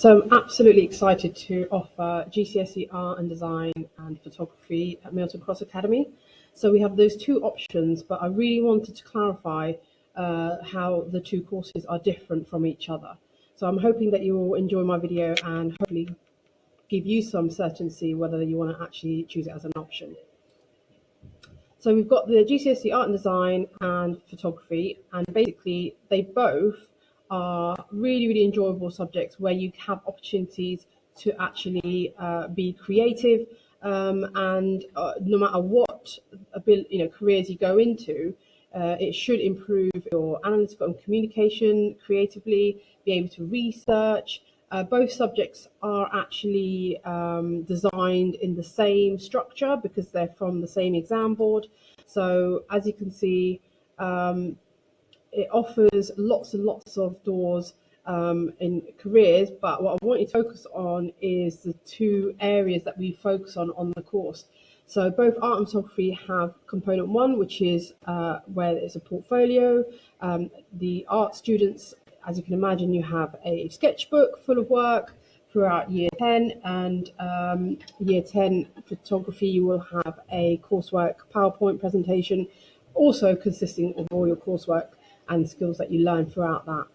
So I'm absolutely excited to offer GCSE Art and Design and Photography at Milton Cross Academy. So we have those two options, but I really wanted to clarify how the two courses are different from each other. So I'm hoping that you will enjoy my video and hopefully give you some certainty whether you want to actually choose it as an option. So we've got the GCSE Art and Design and Photography, and basically they both are really, really enjoyable subjects where you have opportunities to actually be creative, and no matter what careers you go into, it should improve your analytical and communication creatively, be able to research. Both subjects are actually designed in the same structure because they're from the same exam board. So as you can see, it offers lots and lots of doors in careers, but what I want you to focus on is the two areas that we focus on the course. So both art and photography have component one, which is where it's a portfolio. The art students, as you can imagine, you have a sketchbook full of work throughout year 10, and year 10 photography, you will have a coursework PowerPoint presentation, also consisting of all your coursework and skills that you learn throughout that.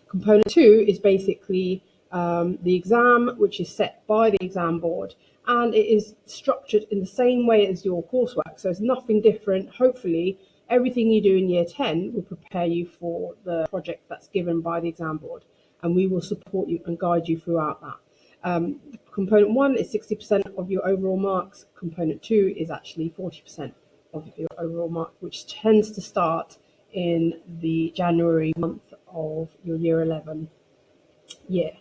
Component two is basically the exam, which is set by the exam board, and it is structured in the same way as your coursework. So it's nothing different. Hopefully, everything you do in year 10 will prepare you for the project that's given by the exam board, and we will support you and guide you throughout that. Component one is 60% of your overall marks. Component two is actually 40% of your overall mark, which tends to start in the January month of your year 11 year.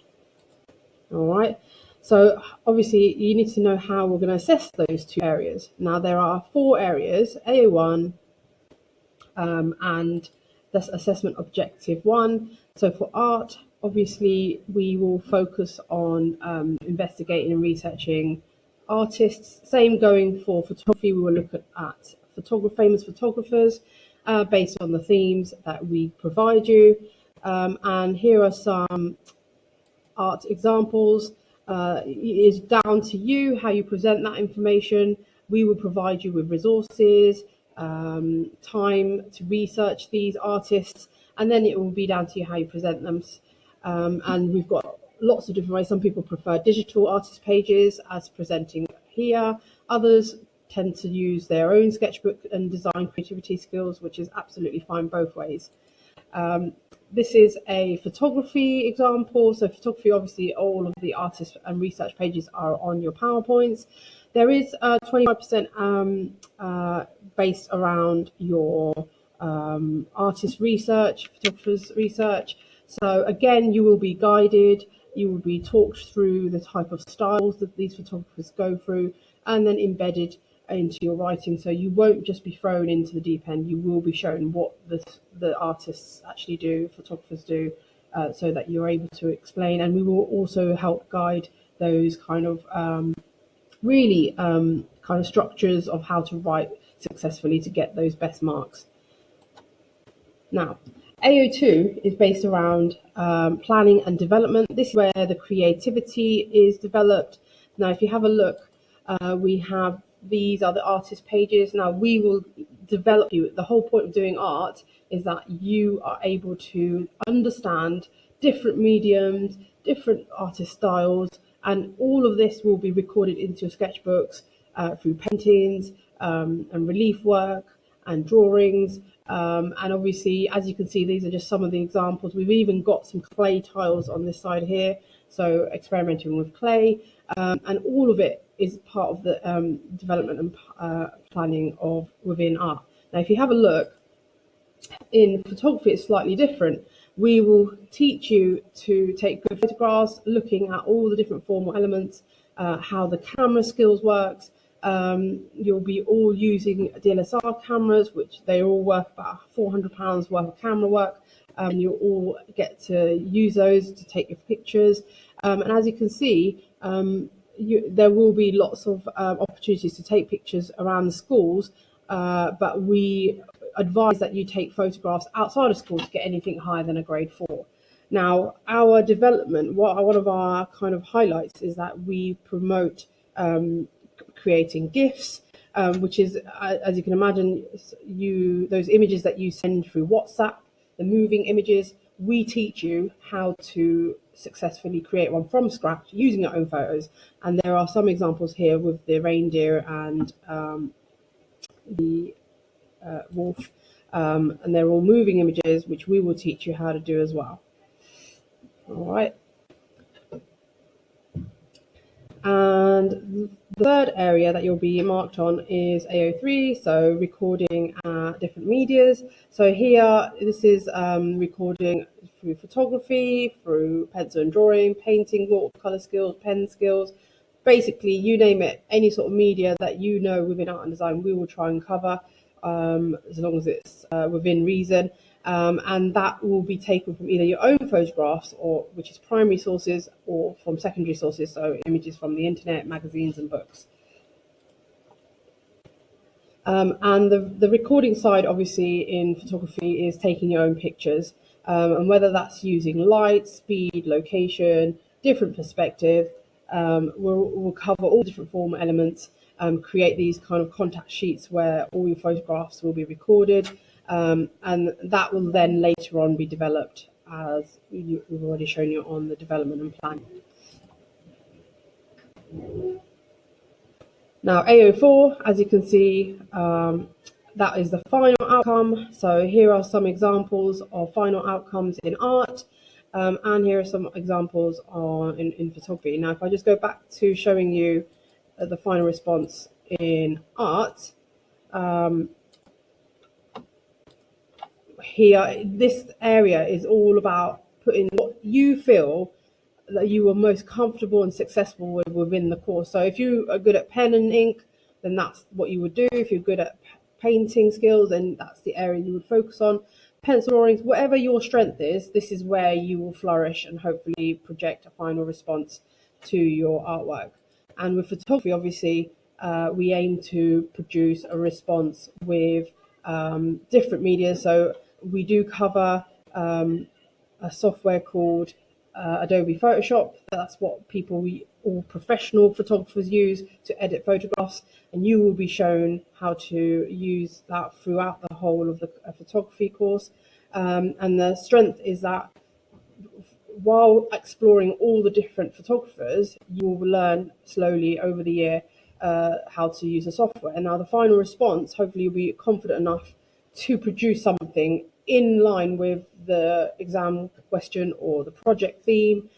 All right. So obviously you need to know how we're going to assess those two areas. Now there are 4 areas, AO1, and that's assessment objective 1. So for art, obviously we will focus on investigating and researching artists. Same going for photography, we will look at famous photographers based on the themes that we provide you. And here are some art examples. It is down to you how you present that information. We will provide you with resources, time to research these artists, and then it will be down to you how you present them. And we've got lots of different ways. Some people prefer digital artist pages as presenting here. Others tend to use their own sketchbook and design creativity skills, which is absolutely fine both ways. This is a photography example. So photography, obviously, all of the artist and research pages are on your PowerPoints. There is 25% based around your artist research, photographer's research. So again, you will be guided, you will be talked through the type of styles that these photographers go through, and then embedded into your writing. So you won't just be thrown into the deep end, you will be shown what the artists actually do, photographers do, so that you're able to explain. And we will also help guide those kind of kind of structures of how to write successfully to get those best marks. Now, AO2 is based around planning and development. This is where the creativity is developed. Now, if you have a look, we have these are the artist pages. Now, we will develop you. The whole point of doing art is that you are able to understand different mediums, different artist styles, and all of this will be recorded into your sketchbooks through paintings and relief work and drawings. And obviously, as you can see, these are just some of the examples. We've even got some clay tiles on this side here, so experimenting with clay, and all of it is part of the development and planning of within art. Now, if you have a look, in photography it's slightly different. We will teach you to take good photographs, looking at all the different formal elements, how the camera skills works. You'll be all using DSLR cameras, which they're all worth about £400 worth of camera work. You'll all get to use those to take your pictures. And as you can see, there will be lots of opportunities to take pictures around the schools, but we advise that you take photographs outside of school to get anything higher than a grade 4. Now, our development, one of our kind of highlights is that we promote creating GIFs, which is, as you can imagine, those images that you send through WhatsApp, the moving images. We teach you how to successfully create one from scratch using your own photos. And there are some examples here with the reindeer and the wolf, and they're all moving images, which we will teach you how to do as well. All right. And the third area that you'll be marked on is AO3, so recording different medias. So here, this is recording through photography, through pencil and drawing, painting, watercolor skills, pen skills. Basically, you name it, any sort of media that you know within art and design, we will try and cover, as long as it's within reason. And that will be taken from either your own photographs, or which is primary sources, or from secondary sources, so images from the internet, magazines and books. And the recording side, obviously, in photography is taking your own pictures, and whether that's using light, speed, location, different perspective, we'll cover all different form elements, create these kind of contact sheets where all your photographs will be recorded, and that will then later on be developed, as we've already shown you on the development and planning. Now, AO4, as you can see, that is the final outcome. So here are some examples of final outcomes in art, and here are some examples in photography. Now, if I just go back to showing you the final response in art, here, this area is all about putting what you feel that you were most comfortable and successful with within the course. So if you are good at pen and ink, then that's what you would do. If you're good at painting skills, then that's the area you would focus on. Pencil drawings, whatever your strength is, this is where you will flourish and hopefully project a final response to your artwork. And with photography, obviously, we aim to produce a response with different media. So we do cover a software called Adobe Photoshop. That's what all professional photographers use to edit photographs, and you will be shown how to use that throughout the whole of the photography course. And the strength is that while exploring all the different photographers, you will learn slowly over the year how to use the software. And now the final response, hopefully you'll be confident enough to produce something in line with the exam question or the project theme,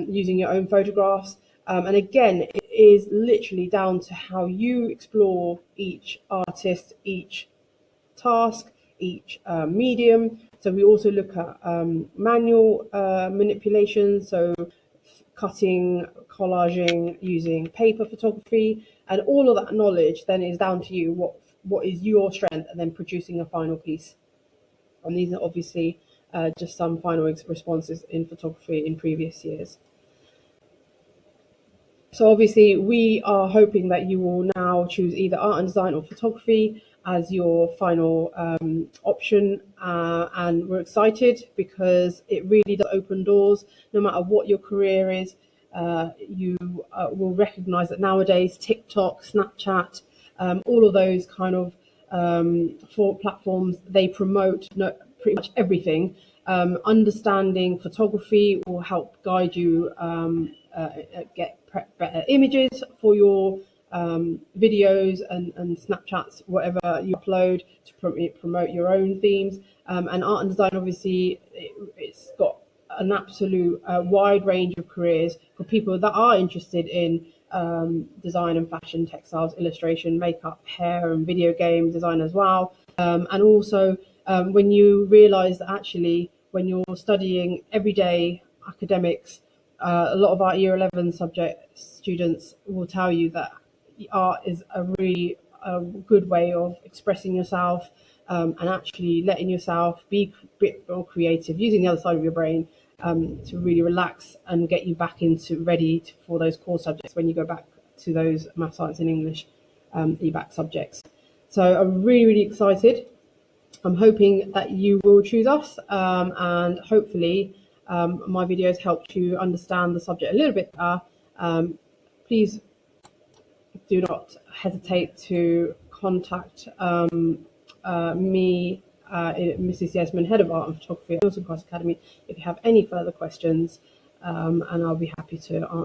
using your own photographs. And again, it is literally down to how you explore each artist, each task, each medium. So we also look at manual manipulation, so cutting, collaging, using paper photography, and all of that knowledge then is down to you. What is your strength, and then producing a final piece. And these are obviously just some final responses in photography in previous years. So obviously we are hoping that you will now choose either art and design or photography as your final option, and we're excited because it really does open doors. No matter what your career is, you will recognize that nowadays TikTok, Snapchat, all of those kind of for platforms, they promote pretty much everything. Understanding photography will help guide you get better images for your videos and Snapchats, whatever you upload to promote your own themes. And art and design, obviously, it's got an absolute wide range of careers for people that are interested in design and fashion, textiles, illustration, makeup, hair and video game design as well. And also when you realize that actually when you're studying everyday academics, a lot of our year 11 students will tell you that art is a really good way of expressing yourself, and actually letting yourself be a bit more creative, using the other side of your brain to really relax and get you back into for those core subjects when you go back to those math, science and English EBAC subjects. So I'm really, really excited. I'm hoping that you will choose us, and hopefully my videos helped you understand the subject a little bit better, please do not hesitate to contact me, Mrs. Yasmin, Head of Art and Photography at Milton Cross Academy, if you have any further questions, and I'll be happy to answer